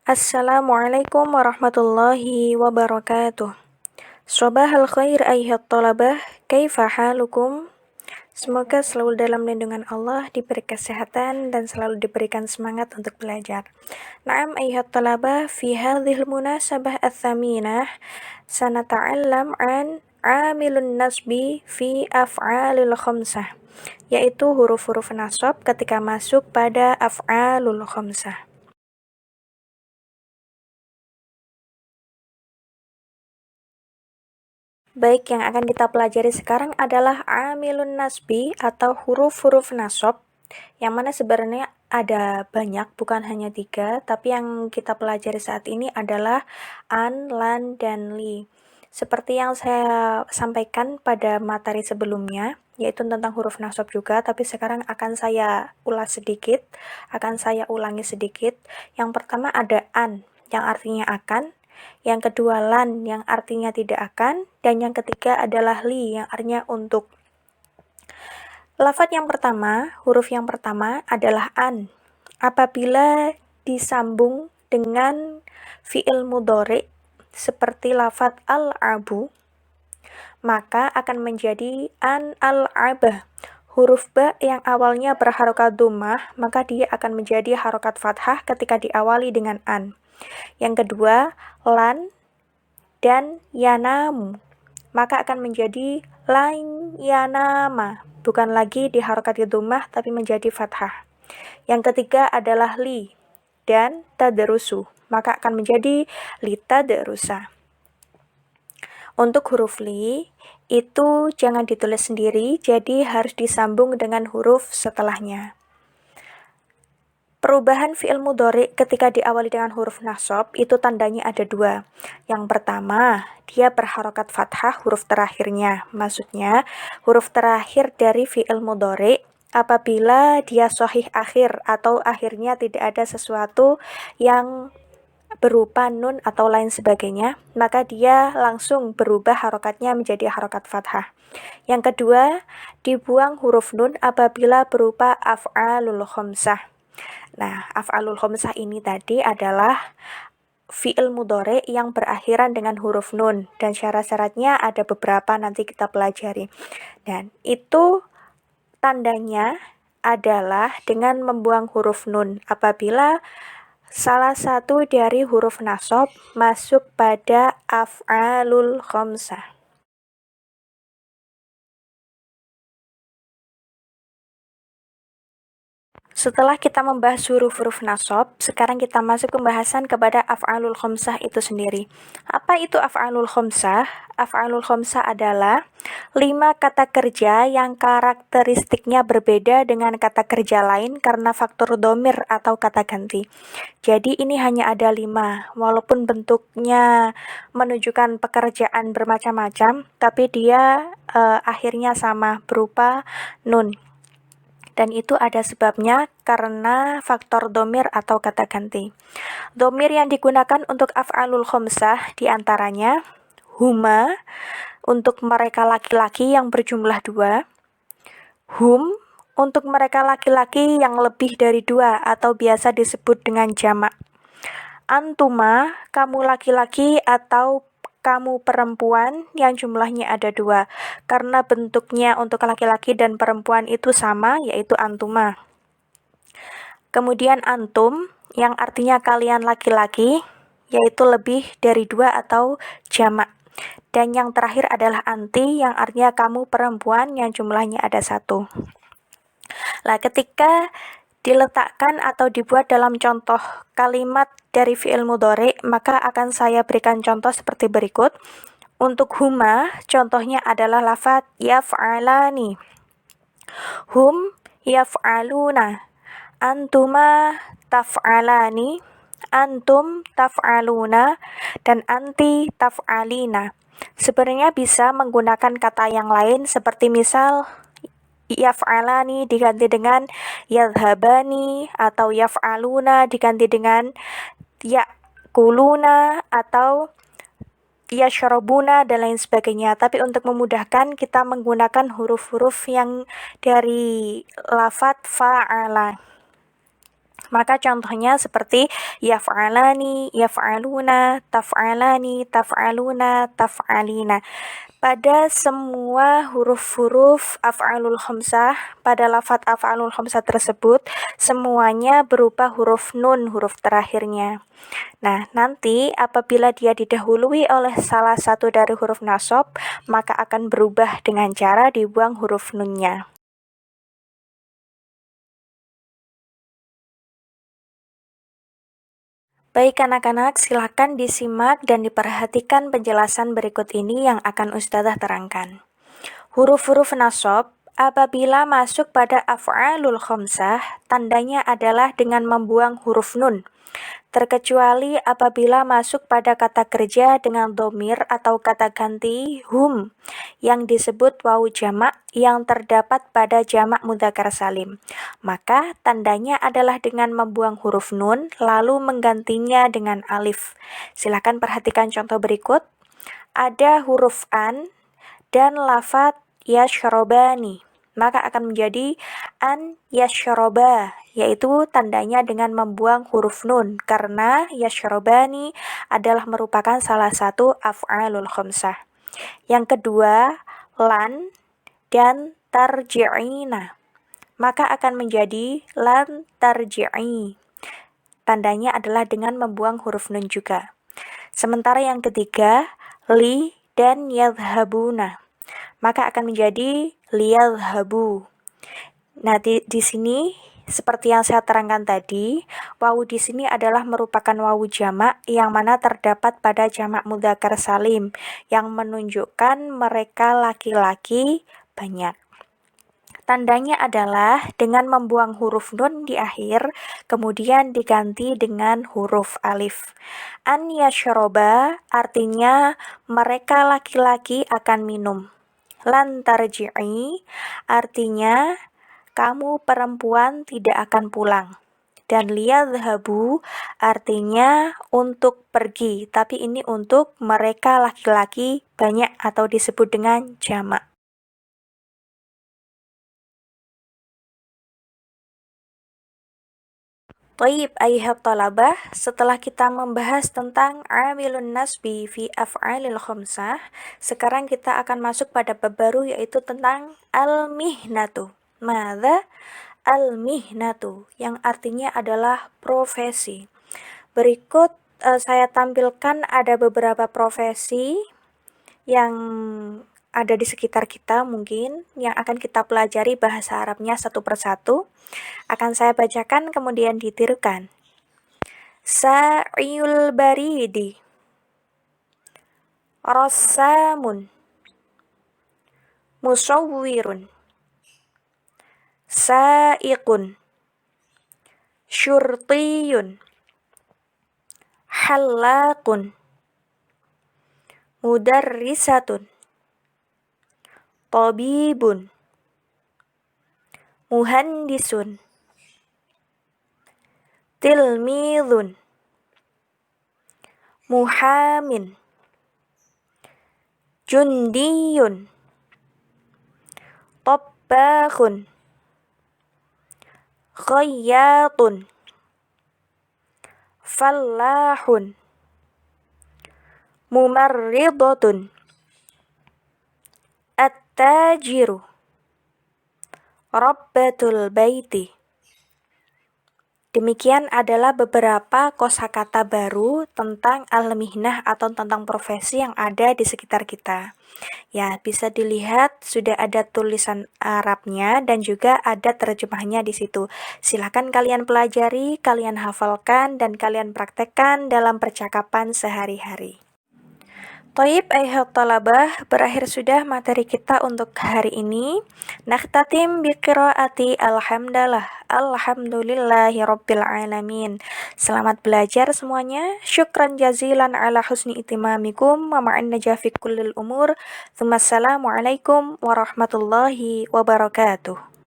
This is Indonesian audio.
Assalamualaikum warahmatullahi wabarakatuh. Sobahal khair ayhat talabah, kaifa halukum? Semoga selalu dalam lindungan Allah, diberi kesehatan dan selalu diberikan semangat untuk belajar. Naam ayhat talabah, fi hadhil munasabah ats-tsaminah sanata'allam an amilun nasbi fi af'alil khamsah, yaitu huruf-huruf nasab ketika masuk pada af'alul khamsah. Baik, yang akan kita pelajari sekarang adalah amilun nasbi atau huruf-huruf nasab, yang mana sebenarnya ada banyak, bukan hanya 3, tapi yang kita pelajari saat ini adalah an, lan, dan li. Seperti yang saya sampaikan pada materi sebelumnya, yaitu tentang huruf nasab juga, tapi sekarang akan saya ulas sedikit, akan saya ulangi sedikit. Yang pertama ada an, yang artinya akan. Yang kedua lan, yang artinya tidak akan. Dan yang ketiga adalah li, yang artinya untuk. Lafaz yang pertama, huruf yang pertama adalah an. Apabila disambung dengan fi'il mudhari seperti lafaz al-abu, maka akan menjadi an al-abah. Huruf ba yang awalnya berharokat dhammah, maka dia akan menjadi harokat fathah ketika diawali dengan an. Yang kedua, lan dan yanamu, maka akan menjadi lan yanama, bukan lagi diharokati dhammah tapi menjadi fathah. Yang ketiga adalah li dan tadrusu, maka akan menjadi litadrusa. Untuk huruf li itu jangan ditulis sendiri, jadi harus disambung dengan huruf setelahnya. Perubahan fi'il mudhari ketika diawali dengan huruf nasab itu tandanya ada 2. Yang pertama, dia berharokat fathah huruf terakhirnya. Maksudnya, huruf terakhir dari fi'il mudhari apabila dia shahih akhir atau akhirnya tidak ada sesuatu yang berupa nun atau lain sebagainya, maka dia langsung berubah harokatnya menjadi harokat fathah. Yang kedua, dibuang huruf nun apabila berupa af'alul khamsah. Nah, af'alul khamsah ini tadi adalah fi'il mudhari yang berakhiran dengan huruf nun, dan syarat-syaratnya ada beberapa, nanti kita pelajari. Dan itu tandanya adalah dengan membuang huruf nun apabila salah satu dari huruf nasab masuk pada af'alul khamsah. Setelah kita membahas huruf-huruf nasab, sekarang kita masuk pembahasan kepada af'alul khamsah itu sendiri. Apa itu af'alul khamsah? Af'alul khamsah adalah 5 kata kerja yang karakteristiknya berbeda dengan kata kerja lain karena faktor dhamir atau kata ganti. Jadi ini hanya ada 5, walaupun bentuknya menunjukkan pekerjaan bermacam-macam, tapi dia akhirnya sama, berupa nun. Dan itu ada sebabnya karena faktor dhamir atau kata ganti. Dhamir yang digunakan untuk af'alul khamsah diantaranya huma untuk mereka laki-laki yang berjumlah 2, hum untuk mereka laki-laki yang lebih dari 2 atau biasa disebut dengan jamak, antuma kamu laki-laki atau kamu perempuan yang jumlahnya ada 2, karena bentuknya untuk laki-laki dan perempuan itu sama, yaitu antuma. Kemudian antum yang artinya kalian laki-laki, yaitu lebih dari 2 atau jamak. Dan yang terakhir adalah anti yang artinya kamu perempuan yang jumlahnya ada 1. Nah, ketika diletakkan atau dibuat dalam contoh kalimat dari fi'il mudhari, maka akan saya berikan contoh seperti berikut. Untuk huma, contohnya adalah lafaz yaf'alani. Hum yaf'aluna. Antuma taf'alani. Antum taf'aluna. Dan anti taf'alina. Sebenarnya bisa menggunakan kata yang lain seperti misal yaf'alani diganti dengan yadhabani, atau yaf'aluna diganti dengan ya'kuluna atau yashrabuna dan lain sebagainya. Tapi untuk memudahkan kita menggunakan huruf-huruf yang dari lafaz fa'ala. Maka contohnya seperti yaf'alani, yaf'aluna, taf'alani, taf'aluna, taf'alina. Pada semua huruf-huruf af'alul khamsah, pada lafadz af'alul khamsah tersebut, semuanya berupa huruf nun, huruf terakhirnya. Nah, nanti apabila dia didahului oleh salah satu dari huruf nasab, maka akan berubah dengan cara dibuang huruf nunnya. Baik anak-anak, silakan disimak dan diperhatikan penjelasan berikut ini yang akan Ustazah terangkan. Huruf-huruf nasab apabila masuk pada af'alul khamsah, tandanya adalah dengan membuang huruf nun. Terkecuali apabila masuk pada kata kerja dengan dhamir atau kata ganti hum yang disebut wawu jamak yang terdapat pada jamak mudzakkar salim. Maka tandanya adalah dengan membuang huruf nun lalu menggantinya dengan alif. Silakan perhatikan contoh berikut. Ada huruf an dan lafadz yashrobani, maka akan menjadi an yashroba, yaitu tandanya dengan membuang huruf nun, karena yashrobani adalah merupakan salah satu af'alul khamsah. Yang kedua, lan dan tarji'ina, maka akan menjadi lan tarji'i. Tandanya adalah dengan membuang huruf nun juga. Sementara yang ketiga, li dan yadhhabuna, maka akan menjadi liyadhhabu. Nah, di sini seperti yang saya terangkan tadi, wawu di sini adalah merupakan wawu jamak yang mana terdapat pada jamak mudzakkar salim yang menunjukkan mereka laki-laki banyak. Tandanya adalah dengan membuang huruf nun di akhir, kemudian diganti dengan huruf alif. An yashroba artinya mereka laki-laki akan minum. Lan tarji'i artinya kamu perempuan tidak akan pulang. Dan liyadhhabu artinya untuk pergi, tapi ini untuk mereka laki-laki banyak atau disebut dengan jamak. Taib ayyuhat talabah, setelah kita membahas tentang amilun nasbi fi af'alil khamsah, sekarang kita akan masuk pada bab baru yaitu tentang al-mihnatu. Madza? Al-mihnatu, yang artinya adalah profesi. Berikut saya tampilkan ada beberapa profesi yang ada di sekitar kita mungkin, yang akan kita pelajari bahasa Arabnya satu persatu. Akan saya bacakan kemudian ditirukan. Sa'iyul baridi, rassamun, musawwirun, sa'iqun, syurtiyun, hallaqun, mudarrisatun, tabibun, muhandisun, tilmidun, muhamin, jundiyun, tabbakhun, khayyatun, fallahun, mumarridatun, at-tajiru, rabbatul baiti. Demikian adalah beberapa kosakata baru tentang al-mihnah atau tentang profesi yang ada di sekitar kita. Ya, bisa dilihat sudah ada tulisan Arabnya dan juga ada terjemahnya di situ. Silakan kalian pelajari, kalian hafalkan dan kalian praktekkan dalam percakapan sehari-hari. Taib ayyuhat talabah, berakhir sudah materi kita untuk hari ini. Nakhtatim biqiraati alhamdulillah. Alhamdulillahirabbil alamin. Selamat belajar semuanya. Syukran jazilan ala husni itimamikum wa ma'an najafi kullil umur. Assalamualaikum warahmatullahi wabarakatuh.